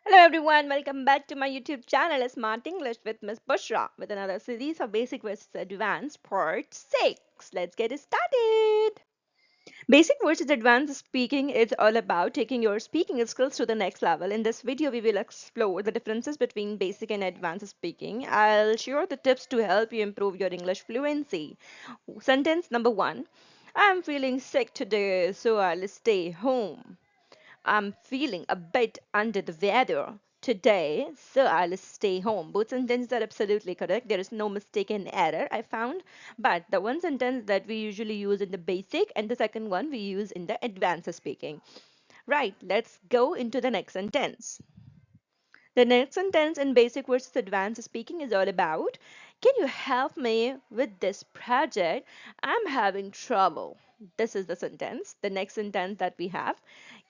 Hello everyone, welcome back to my YouTube channel Smart English with Miss Bushra with another series of Basic versus Advanced Part 6. Let's get started. Basic versus Advanced Speaking is all about taking your speaking skills to the next level. In this video, we will explore the differences between basic and advanced speaking. I'll share the tips to help you improve your English fluency. Sentence number 1. I'm feeling sick today, so I'll stay home. I'm feeling a bit under the weather today, so I'll stay home. Both sentences are absolutely correct. There is no mistaken error, I found. But the one sentence that we usually use in the basic and the second one we use in the advanced speaking. Right, let's go into the next sentence. The next sentence in basic versus advanced speaking is all about, can you help me with this project? I'm having trouble. This is the sentence. The next sentence that we have,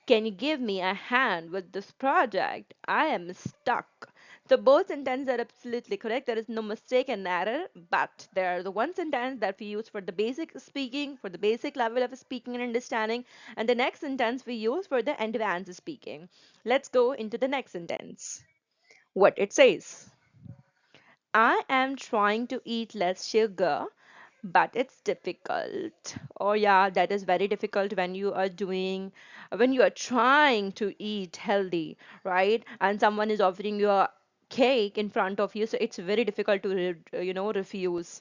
can you give me a hand with this project? I am stuck. So both sentences are absolutely correct. There is no mistake and error, but there are the one sentence that we use for the basic speaking, for the basic level of speaking and understanding, and the next sentence we use for the advanced speaking. Let's go into the next sentence. What it says. I am trying to eat less sugar, but it's difficult. Oh yeah, that is very difficult when you are trying to eat healthy, right? And someone is offering you a cake in front of you, so it's very difficult to refuse.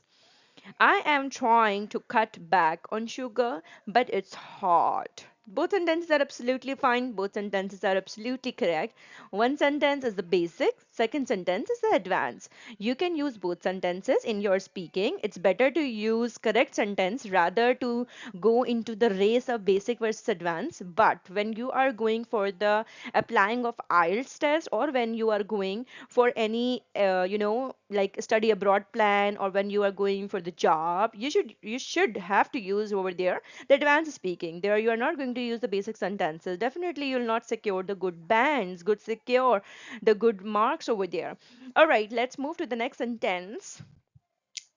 I am trying to cut back on sugar, but it's hard. Both sentences are absolutely fine. Both sentences are absolutely correct. One sentence is the basic, second sentence is the advanced. You can use both sentences in your speaking. It's better to use correct sentence rather to go into the race of basic versus advanced. But when you are going for the applying of IELTS test, or when you are going for any like study abroad plan, or when you are going for the job, you should have to use over there the advanced speaking. There you are not going to use the basic sentences. Definitely you'll not secure the good bands, good secure the good marks over there. All right, let's move to the next sentence.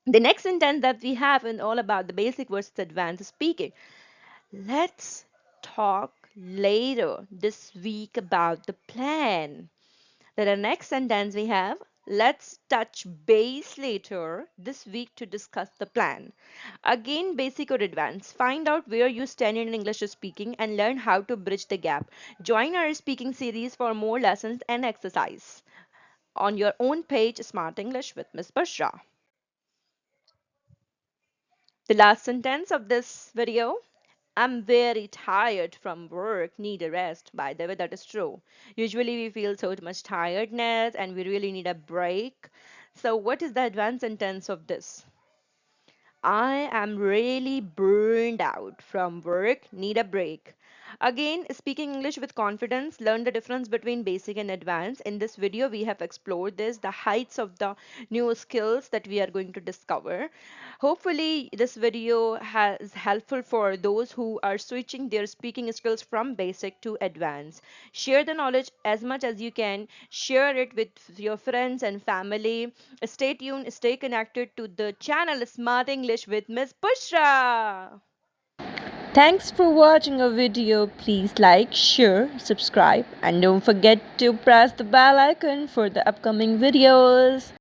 The next sentence that we have in all about the basic versus advanced speaking. Let's talk later this week about the plan. Then the next sentence we have, let's touch base later this week to discuss the plan. Again, basic or advanced. Find out where you stand in English speaking and learn how to bridge the gap. Join our speaking series for more lessons and exercise on your own page, Smart English with Miss Bushra. The last sentence of this video. I'm very tired from work, need a rest. By the way, that is true. Usually we feel so much tiredness and we really need a break. So what is the advanced sentence of this? I am really burned out from work, need a break. Again, speaking English with confidence, learn the difference between basic and advanced. In this video, we have explored this, the heights of the new skills that we are going to discover. Hopefully, this video is helpful for those who are switching their speaking skills from basic to advanced. Share the knowledge as much as you can. Share it with your friends and family. Stay tuned, stay connected to the channel Smart English with Miss Bushra. Thanks for watching our video. Please like, share, subscribe, and don't forget to press the bell icon for the upcoming videos.